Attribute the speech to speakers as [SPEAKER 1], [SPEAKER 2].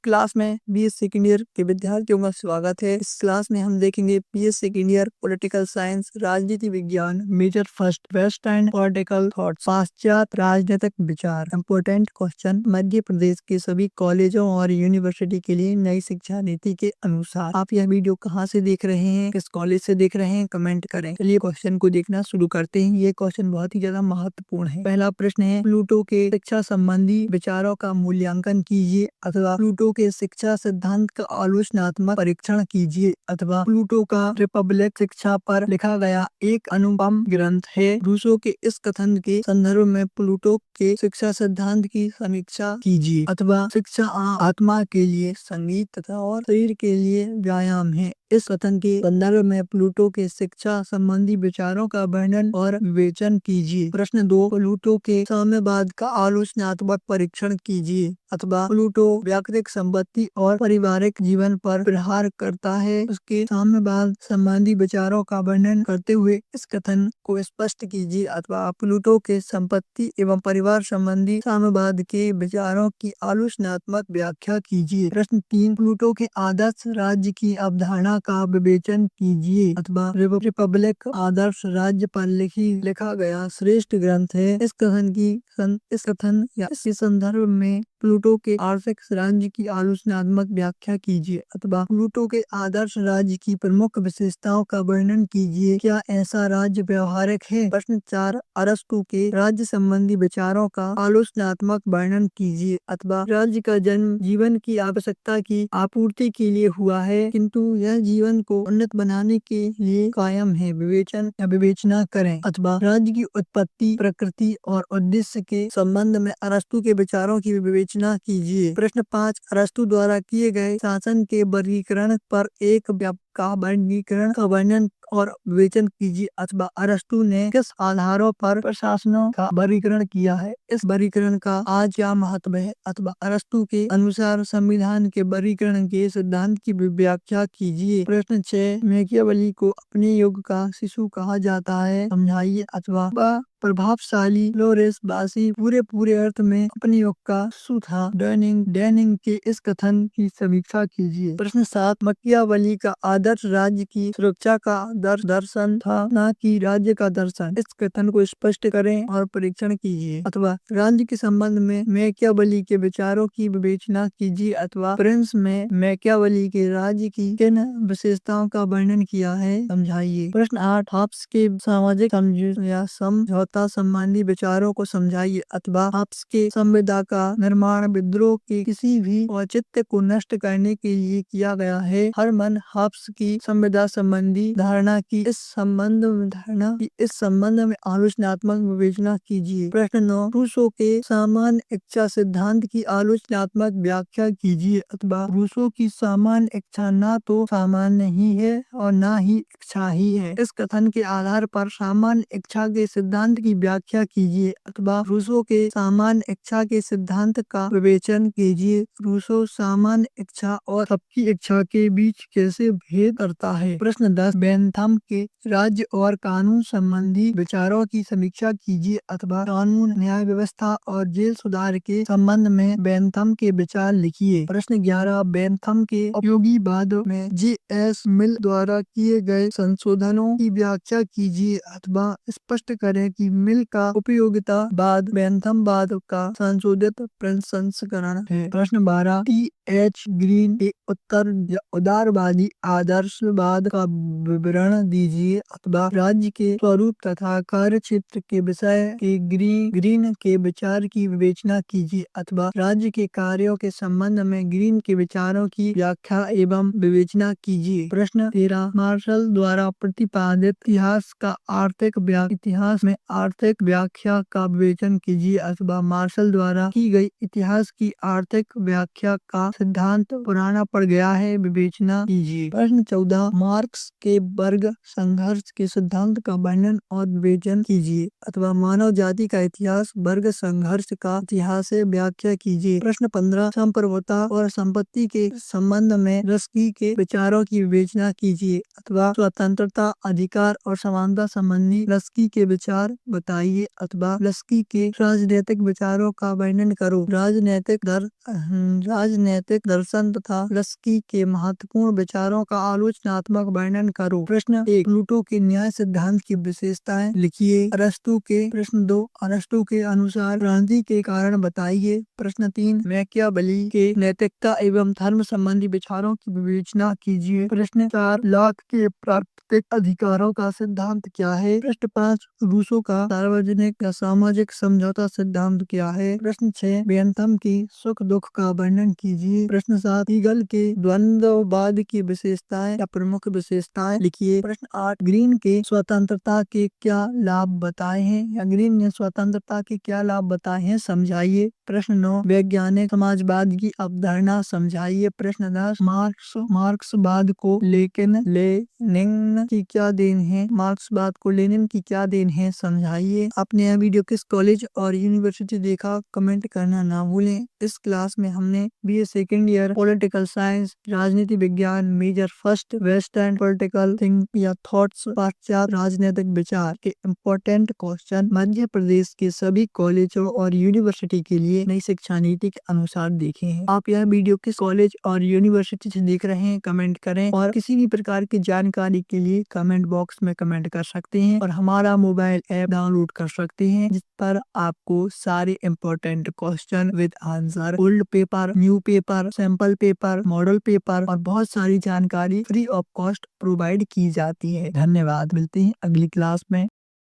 [SPEAKER 1] Class में BA second year के विद्यार्थियों का स्वागत है। इस क्लास में हम देखेंगे BA second year political science, राजनीति विज्ञान, major first west and political thoughts, पाश्चात्य राजनीतिक विचार। इम्पोर्टेंट क्वेश्चन, मध्य प्रदेश के सभी कॉलेजों और यूनिवर्सिटी के लिए नई शिक्षा नीति के अनुसार। आप यह वीडियो कहाँ से देख रहे हैं, किस कॉलेज से देख रहे हैं, कमेंट करें। चलिए क्वेश्चन को देखना शुरू करते हैं। ये क्वेश्चन बहुत ही ज्यादा महत्वपूर्ण है। पहला प्रश्न है, प्लूटो के शिक्षा संबंधी विचारों का मूल्यांकन कीजिए अथवा प्लूटो के शिक्षा सिद्धांत का आलोचनात्मक परीक्षण कीजिए अथवा प्लूटो का रिपब्लिक शिक्षा पर लिखा गया एक अनुपम ग्रंथ है। रूसो के इस कथन के संदर्भ में प्लूटो के शिक्षा सिद्धांत की समीक्षा कीजिए अथवा शिक्षा आत्मा के लिए संगीत तथा और शरीर के लिए व्यायाम है। इस कथन के संदर्भ में प्लूटो के शिक्षा संबंधी विचारों का वर्णन और विवेचन कीजिए। प्रश्न 2, प्लूटो के साम्यवाद का आलोचनात्मक परीक्षण कीजिए अथवा प्लूटो व्यक्तिगत संपत्ति और पारिवारिक जीवन पर प्रहार करता है, उसके साम्यवाद संबंधी विचारों का वर्णन करते हुए इस कथन को स्पष्ट कीजिए अथवा प्लूटो के संपत्ति एवं परिवार संबंधी साम्यवाद के विचारों की आलोचनात्मक व्याख्या कीजिए। प्रश्न 3, प्लूटो के आदर्श राज्य की अवधारणा का विवेचन कीजिए अथवा रिपब्लिक आदर्श राज्य पर लिखा गया श्रेष्ठ ग्रंथ है। इस कथन या इसके संदर्भ में प्लूटो के आदर्श राज्य की आलोचनात्मक व्याख्या कीजिए अथवा प्लूटो के आदर्श राज्य की प्रमुख विशेषताओं का वर्णन कीजिए। क्या ऐसा राज्य व्यवहारिक है? प्रश्न 4, अरस्तु के राज्य संबंधी विचारों का आलोचनात्मक वर्णन कीजिए अथवा राज्य का जन्म जीवन की आवश्यकता की आपूर्ति के लिए हुआ है, किंतु यह जीवन को उन्नत बनाने के लिए कायम है। विवेचन या विवेचना करें अथवा राज्य की उत्पत्ति, प्रकृति और उद्देश्य के संबंध में अरस्तु के विचारों की विवेचना कीजिए। प्रश्न 5, अरस्तु द्वारा किए गए शासन के वर्गीकरण पर एक वर्गीकरण का वर्णन और विवेचन कीजिए अथवा अरस्तु ने किस आधारों पर प्रशासनों का वर्गीकरण किया है, इस वर्गीकरण का आज क्या महत्व है अथवा अरस्तु के अनुसार संविधान के वर्गीकरण के सिद्धांत की व्याख्या कीजिए। प्रश्न 6, मैकियावेली को अपने युग का शिशु कहा जाता है, समझाइए अथवा प्रभावशाली फ्लोरेंस वासी पूरे अर्थ में अपने युग का शिशु था। डैनिंग के इस कथन की समीक्षा कीजिए। प्रश्न 7, मैकियावेली का आदर्श राज्य की सुरक्षा का दर्शन था, न कि राज्य का दर्शन। इस कथन को स्पष्ट करें और परीक्षण कीजिए अथवा राज्य के संबंध में मैकियावेली के विचारों की विवेचना कीजिए अथवा प्रिंस में मैकियावेली के राज्य की किन विशेषताओं का वर्णन किया है, समझाइए। प्रश्न 8, हॉब्स के सामाजिक समझौता संबंधी विचारों को समझाइए अथवा हॉब्स के संविदा का निर्माण विद्रोह के किसी भी औचित्य को नष्ट करने के लिए किया गया है। हरमन हॉब्स की संविदा संबंधी धारणा की इस संबंध में आलोचनात्मक विवेचना कीजिए। प्रश्न 9, रूसो के सामान्य इच्छा सिद्धांत की आलोचनात्मक व्याख्या कीजिए अथवा रूसो की सामान्य इच्छा न तो सामान्य ही है और न ही इच्छा ही है। इस कथन के आधार पर सामान्य इच्छा के सिद्धांत की व्याख्या कीजिए अथवा रूसो के सामान्य इच्छा के सिद्धांत का विवेचन कीजिए। रूसो सामान्य इच्छा और सबकी इच्छा के बीच कैसे भेद करता है। प्रश्न 10, बेंथम के राज्य और कानून संबंधी विचारों की समीक्षा कीजिए अथवा कानून, न्याय व्यवस्था और जेल सुधार के संबंध में बेंथम के विचार लिखिए। प्रश्न 11, बेंथम के उपयोगीवाद में जे.एस. मिल द्वारा किए गए संशोधनों की व्याख्या कीजिए अथवा स्पष्ट करें कि मिल का उपयोगितावाद बेंथमवाद का संशोधित संस्करण है। प्रश्न 12, टी.एच. ग्रीन के उत्तर या उदारवादी आदर्शवाद का विवरण दीजिए अथवा राज्य के स्वरूप तथा कार्यक्षेत्र के विषय के ग्रीन के विचार की विवेचना कीजिए अथवा राज्य के कार्यों के संबंध में ग्रीन के विचारों की व्याख्या एवं विवेचना कीजिए। प्रश्न 13, मार्शल द्वारा प्रतिपादित इतिहास में आर्थिक व्याख्या का विवेचन कीजिए अथवा मार्शल द्वारा की गई इतिहास की आर्थिक व्याख्या का सिद्धांत पुराना पड़ गया है, विवेचना कीजिए। प्रश्न 14, मार्क्स के वर्ग संघर्ष के सिद्धांत का वर्णन और विवेचन कीजिए अथवा मानव जाति का इतिहास वर्ग संघर्ष का इतिहास से व्याख्या कीजिए। प्रश्न 15, संप्रभुता और संपत्ति के संबंध में रस्की के विचारों की विवेचना कीजिए अथवा स्वतंत्रता, अधिकार और समानता संबंधी रस्की के विचार बताइए अथवा रस्की के राजनीतिक विचारों का वर्णन करो। राजनीतिक नैतिक दर्शन तथा रस्की के महत्वपूर्ण विचारों का आलोचनात्मक वर्णन करो। प्रश्न 1, प्लूटो के न्याय सिद्धांत की विशेषताएं लिखिए। प्रश्न 2, अरस्तु के अनुसार क्रांति के कारण बताइए। प्रश्न 3, मैकियावेली के नैतिकता एवं धर्म संबंधी विचारों की विवेचना कीजिए। प्रश्न 4, लॉक के प्राकृतिक अधिकारों का सिद्धांत क्या है। प्रश्न 5, रूसो का सार्वजनिक या सामाजिक समझौता सिद्धांत क्या है। प्रश्न 6, बेंथम की सुख दुख का वर्णन कीजिए। प्रश्न 7, हीगल के द्वंद्ववाद की विशेषताएं या प्रमुख विशेषताएं लिखिए। प्रश्न 8, ग्रीन के स्वतंत्रता के क्या लाभ बताए हैं या ग्रीन ने स्वतंत्रता के क्या लाभ बताए हैं समझाइए। प्रश्न 9, वैज्ञानिक समाजवाद की अवधारणा समझाइए। प्रश्न 10, मार्क्सवाद को लेनिन की क्या देन है। मार्क्सवाद को लेनिन की क्या देन है समझाइए। आपने यह वीडियो किस कॉलेज और यूनिवर्सिटी देखा कमेंट करना ना भूलें। इस क्लास में हमने BA second year political science राजनीति विज्ञान major first western political think या थॉट्स पाश्चात्य राजनीतिक विचार के इम्पोर्टेंट क्वेश्चन मध्य प्रदेश के सभी कॉलेजों और यूनिवर्सिटी के लिए नई शिक्षा नीति के अनुसार देखे हैं। आप यह वीडियो किस कॉलेज और यूनिवर्सिटी से देख रहे हैं कमेंट करें और किसी भी प्रकार की जानकारी के लिए कमेंट बॉक्स में कमेंट कर सकते हैं और हमारा मोबाइल ऐप डाउनलोड कर सकते हैं जिस पर आपको सारे important question with answer, old paper, new paper, sample paper, model paper और बहुत सारी जानकारी फ्री ऑफ कॉस्ट प्रोवाइड की जाती है। धन्यवाद, मिलते हैं अगली क्लास में।